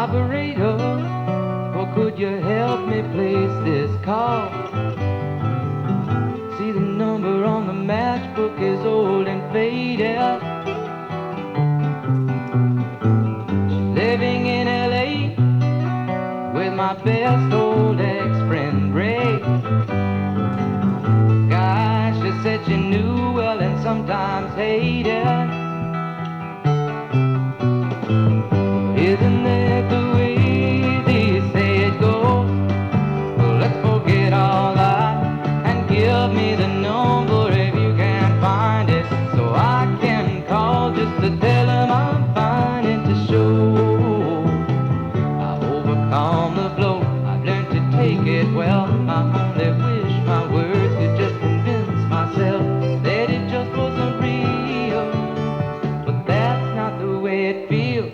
Operator, or could you help me place this call? See, the number on the matchbook is old and faded. Living in L.A. with my best old ex-friend Ray. Gosh, she said she knew well and sometimes hated. Isn't that the way they say it goes? Well, let's forget all that and give me the number if you can find it, so I can call just to tell them I'm fine and to show I overcome the blow. I've learned to take it well. I only wish my words could just convince myself that it just wasn't real, but that's not the way it feels.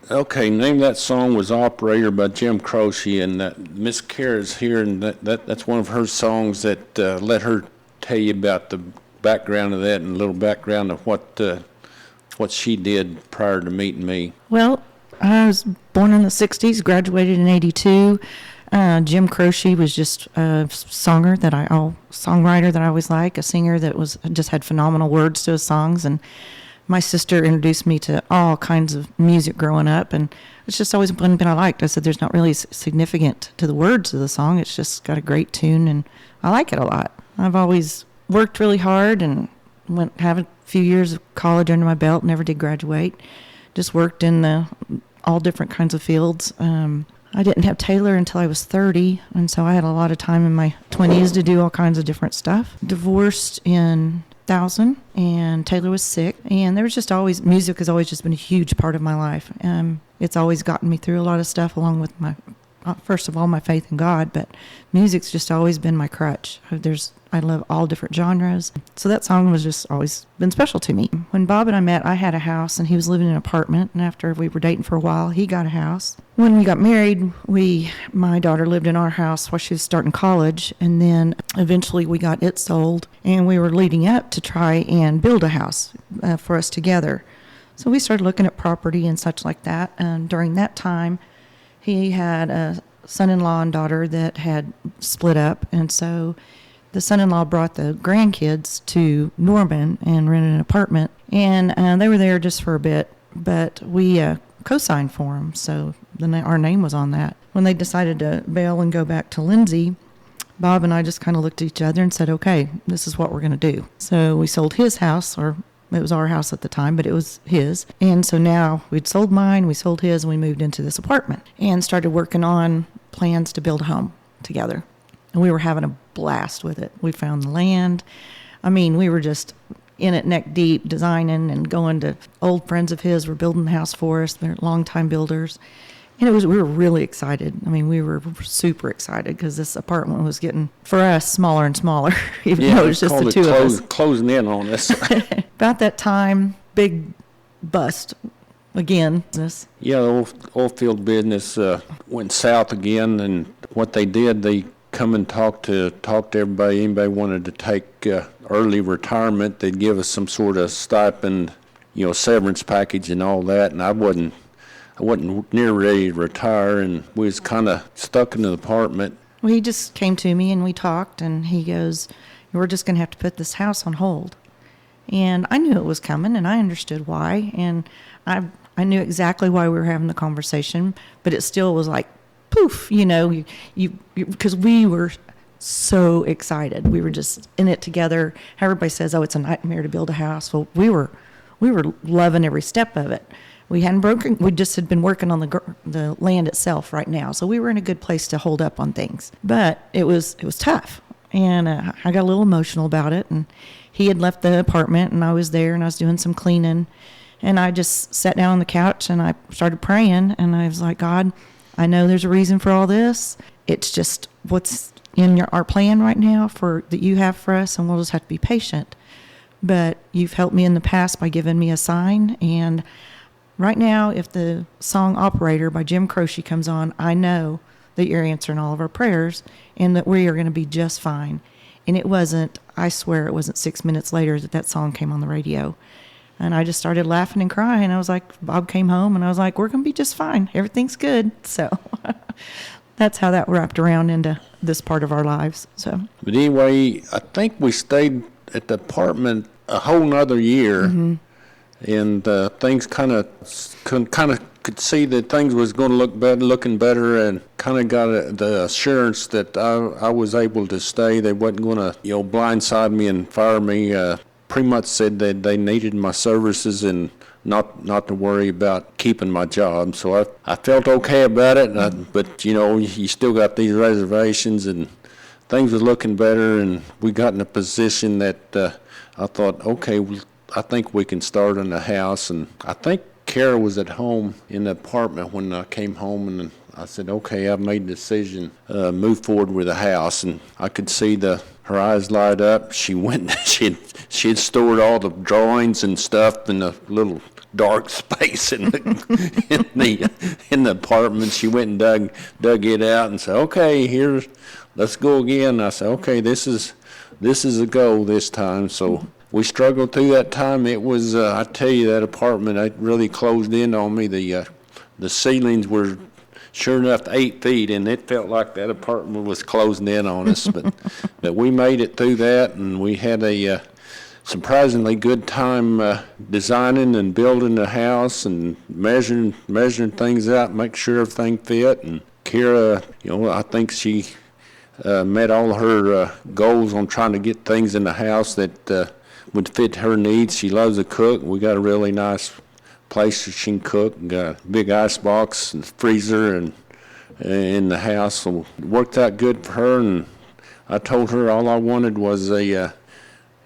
Okay, name that song was Operator by Jim Croce, and Miss Kara's here, and that's one of her songs that let her tell you about the background of that and a little background of what she did prior to meeting me. Well, I was born in the 60s, graduated in 82. Jim Croce was just a songwriter that I always liked, a singer that just had phenomenal words to his songs, and my sister introduced me to all kinds of music growing up, and it's just always been I liked. I said there's not really significant to the words of the song. It's just got a great tune, and I like it a lot. I've always worked really hard and have a few years of college under my belt, never did graduate. Just worked in all different kinds of fields. I didn't have Taylor until I was 30, and so I had a lot of time in my 20s to do all kinds of different stuff. Divorced in 2000, and Taylor was sick, and there was just always, music has always just been a huge part of my life. It's always gotten me through a lot of stuff, along with my, first of all, my faith in God, but music's just always been my crutch. I love all different genres, so that song was just always been special to me. When Bob and I met, I had a house, and he was living in an apartment, and after we were dating for a while, he got a house. When we got married, my daughter lived in our house while she was starting college, and then eventually we got it sold, and we were leading up to try and build a house for us together. So we started looking at property and such like that, and during that time, he had a son-in-law and daughter that had split up, and so the son-in-law brought the grandkids to Norman and rented an apartment, and they were there just for a bit, but we co-signed for them, so then our name was on that. When they decided to bail and go back to Lindsay, Bob and I just kind of looked at each other and said, okay, this is what we're going to do. So we sold his house, or it was our house at the time, but it was his. And so now we'd sold mine, we sold his, and we moved into this apartment and started working on plans to build a home together. And we were having a blast with it. We found the land. I mean, we were just in it neck deep, designing and going to old friends of his were building the house for us. They're longtime builders. And we were really excited. I mean, we were super excited because this apartment was getting, for us, smaller and smaller, even though it was just the two of us. Closing in on us. About that time, big bust again. Yeah, the oil field business went south again, and what they did, they come and talk to everybody. Anybody wanted to take early retirement, they'd give us some sort of stipend, severance package and all that. And I wasn't near ready to retire, and we was kind of stuck in the apartment. Well, he just came to me and we talked, and he goes, "We're just going to have to put this house on hold." And I knew it was coming, and I understood why, and I knew exactly why we were having the conversation, but it still was like, poof, because we were so excited. We were just in it together. Everybody says, oh, it's a nightmare to build a house. Well, we were loving every step of it. We hadn't broken, we just had been working on the land itself right now. So we were in a good place to hold up on things. But it was tough. And I got a little emotional about it. And he had left the apartment, and I was there, and I was doing some cleaning. And I just sat down on the couch, and I started praying. And I was like, God, I know there's a reason for all this. It's just what's in our plan right now that you have for us, and we'll just have to be patient. But you've helped me in the past by giving me a sign, and right now, if the song Operator by Jim Croce comes on, I know that you're answering all of our prayers and that we are going to be just fine. And it wasn't, I swear it wasn't 6 minutes later that song came on the radio. And I just started laughing and crying. I was like, Bob came home, and I was like, we're going to be just fine. Everything's good. So that's how that wrapped around into this part of our lives. So, But anyway, I think we stayed at the apartment a whole nother year, and things kind of could see that things was going to look better, looking better, and kind of got the assurance that I was able to stay. They wasn't going to, blindside me and fire me. Pretty much said that they needed my services and not to worry about keeping my job. So I felt okay about it, but you still got these reservations, and things were looking better, and we got in a position that I thought, okay, I think we can start in the house. And I think Kara was at home in the apartment when I came home, and I said, okay, I've made the decision, move forward with the house. And I could see her eyes light up. She went, she had stored all the drawings and stuff in a little dark space in the apartment. She went and dug it out and said, okay, let's go again. I said, okay, this is a go this time. So we struggled through that time. It was, I tell you, that apartment, it really closed in on me. The ceilings were sure enough 8 feet, and it felt like that apartment was closing in on us. But we made it through that, and we had a surprisingly good time designing and building the house and measuring things out, make sure everything fit. And Kara, I think she met all her goals on trying to get things in the house that would fit her needs. She loves to cook. We got a really nice place that she can cook. Got a big ice box and freezer and in the house, so it worked out good for her. And I told her all I wanted was a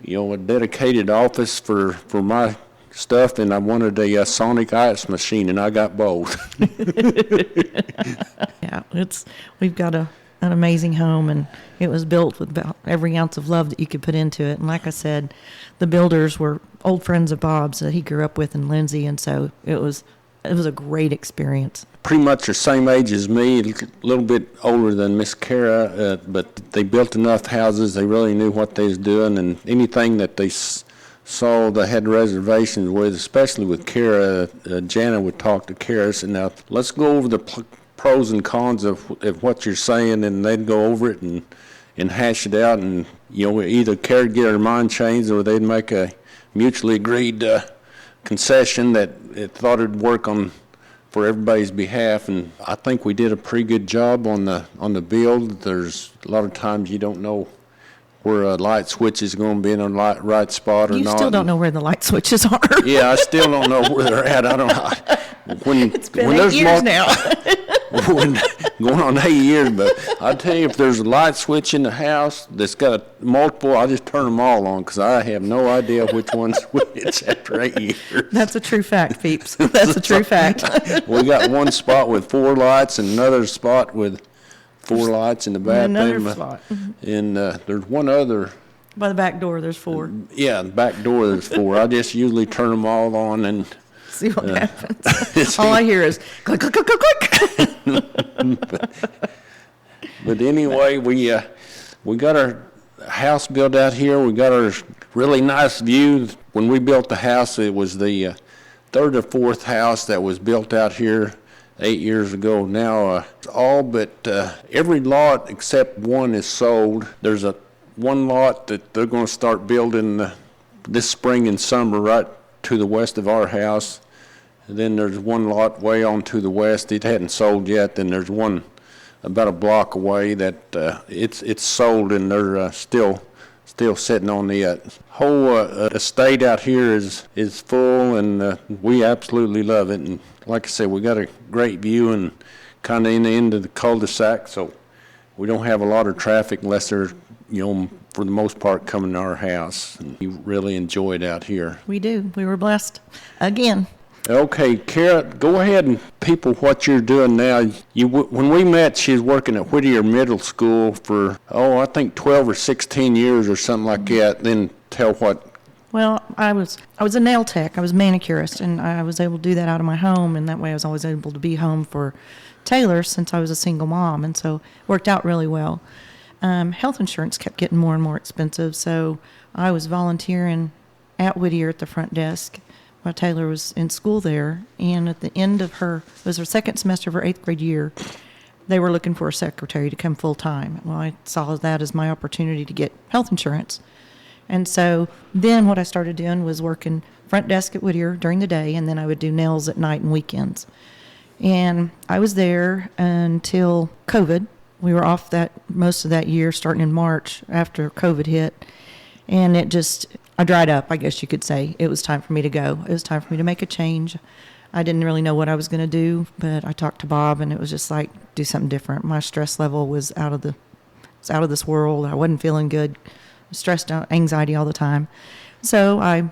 dedicated office for my stuff, and I wanted a sonic ice machine, and I got both. yeah, we've got an amazing home, and it was built with about every ounce of love that you could put into it. And like I said, the builders were old friends of Bob's that he grew up with in Lindsay, and so it was a great experience. Pretty much the same age as me, a little bit older than Miss Kara, but they built enough houses. They really knew what they was doing, and anything that they saw they had reservations with, especially with Kara. Jana would talk to Kara and say, now let's go over the pros and cons of what you're saying, and they'd go over it and hash it out, and either Kara would get her mind changed, or they'd make a mutually agreed concession that it thought it'd work for everybody's behalf. And I think we did a pretty good job on the build. There's a lot of times you don't know where a light switch is going to be in a right spot or not. You still don't know where the light switches are. Yeah, I still don't know where they're at. I don't know. It's been 8 years now. Going on 8 years, but I tell you, if there's a light switch in the house that's got multiple, I just turn them all on, because I have no idea which one's which after 8 years. That's a true fact, peeps. That's a true fact. We got one spot with 4 lights and another spot with 4 lights in the bathroom. Another spot. And there's one other. By the back door, there's 4. Yeah, the back door there's 4. I just usually turn them all on and see what happens. All I hear is click, click, click, click, click. But anyway, we got our house built out here. We got our really nice view. When we built the house, it was the 3rd or 4th house that was built out here 8 years ago. Now, all but every lot except one is sold. There's one lot that they're going to start building this spring and summer right to the west of our house. And then there's one lot way on to the west. It hadn't sold yet. Then there's one about a block away that it's sold, and they're still sitting on the whole estate out here is full, and we absolutely love it. And like I said, we got a great view and kind of in the end of the cul-de-sac, so we don't have a lot of traffic unless they're, for the most part, coming to our house. And we really enjoy it out here. We do. We were blessed again. Okay, Kara, go ahead and people what you're doing now. When we met, she was working at Whittier Middle School for, I think 12 or 16 years or something like that. Then tell what. Well, I was a nail tech. I was a manicurist, and I was able to do that out of my home, and that way I was always able to be home for Taylor since I was a single mom, and so it worked out really well. health insurance kept getting more and more expensive, so I was volunteering at Whittier at the front desk while Taylor was in school there. And at the end of it was her second semester of her 8th grade year, they were looking for a secretary to come full time. Well, I saw that as my opportunity to get health insurance. And so then what I started doing was working front desk at Whittier during the day, and then I would do nails at night and weekends. And I was there until COVID. We were off most of that year, starting in March after COVID hit. And I dried up, I guess you could say. It was time for me to go. It was time for me to make a change. I didn't really know what I was going to do, but I talked to Bob, and it was just like, do something different. My stress level was out of this world. I wasn't feeling good, stressed out, anxiety all the time. So I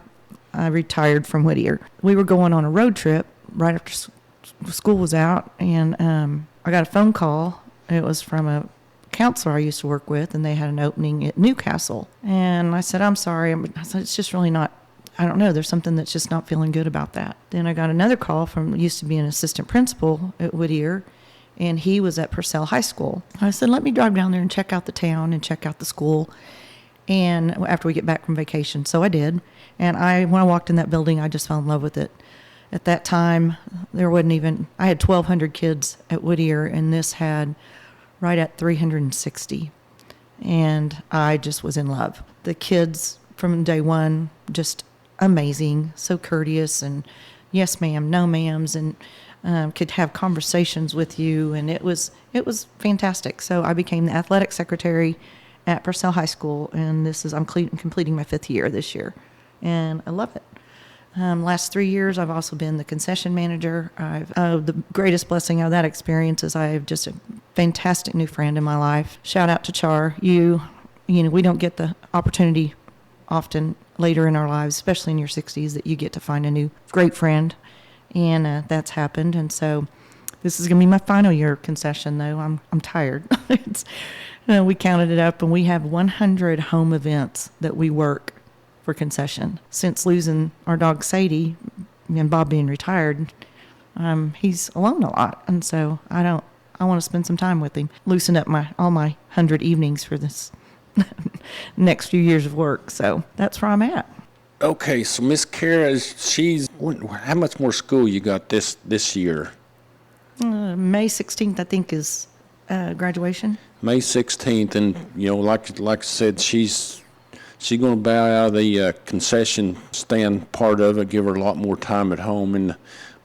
retired from Whittier. We were going on a road trip right after school was out, and I got a phone call. It was from a counselor I used to work with, and they had an opening at Newcastle. And I said, I'm sorry. I said, it's just really not, I don't know. There's something that's just not feeling good about that. Then I got another call from, used to be an assistant principal at Whittier, and he was at Purcell High School. I said, let me drive down there and check out the town and check out the school, and after we get back from vacation. So I did. And when I walked in that building, I just fell in love with it. At that time, I had 1,200 kids at Whittier, and this had right at 360. And I just was in love. The kids from day one, just amazing, so courteous, and yes ma'am, no ma'ams, and could have conversations with you, and it was fantastic. So I became the athletic secretary at Purcell High School, and I'm completing my 5th year this year, and I love it. Last 3 years, I've also been the concession manager. The greatest blessing of that experience is I have just a fantastic new friend in my life. Shout out to Char. You know, we don't get the opportunity often later in our lives, especially in your 60s, that you get to find a new great friend, and that's happened. And so this is going to be my final year of concession, though. I'm tired. We counted it up, and we have 100 home events that we work for concession. Since losing our dog Sadie and Bob being retired, he's alone a lot, and so I want to spend some time with him, loosen up all my 100 evenings for this next few years of work. So that's where I'm at. Okay, so Miss Kara, how much more school you got this year? May 16th, I think, is graduation. May 16th, and like I said, she's going to bow out of the concession stand part of it, give her a lot more time at home. And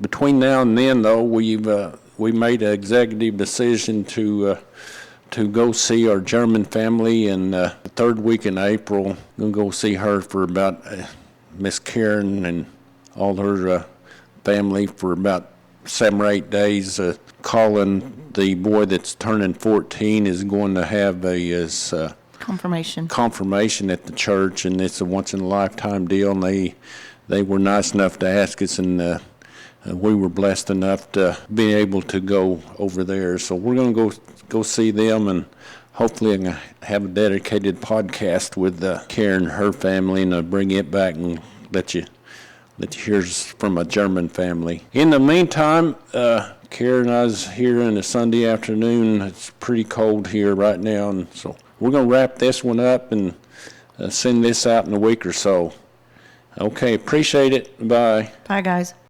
between now and then, though, we made an executive decision to go see our German family, and the 3rd week in April, we're going to go see her for about Miss Karen and all her family for about 7 or 8 days. Colin, the boy that's turning 14, is going to have his confirmation at the church, and it's a once-in-a-lifetime deal, and they were nice enough to ask us, and we were blessed enough to be able to go over there. So we're going to go see them, and hopefully I'm going to have a dedicated podcast with Karen and her family, and I'll bring it back and let you hear from a German family. In the meantime, Karen and I was here on a Sunday afternoon. It's pretty cold here right now, and so we're going to wrap this one up and send this out in a week or so. Okay, appreciate it. Bye. Bye, guys.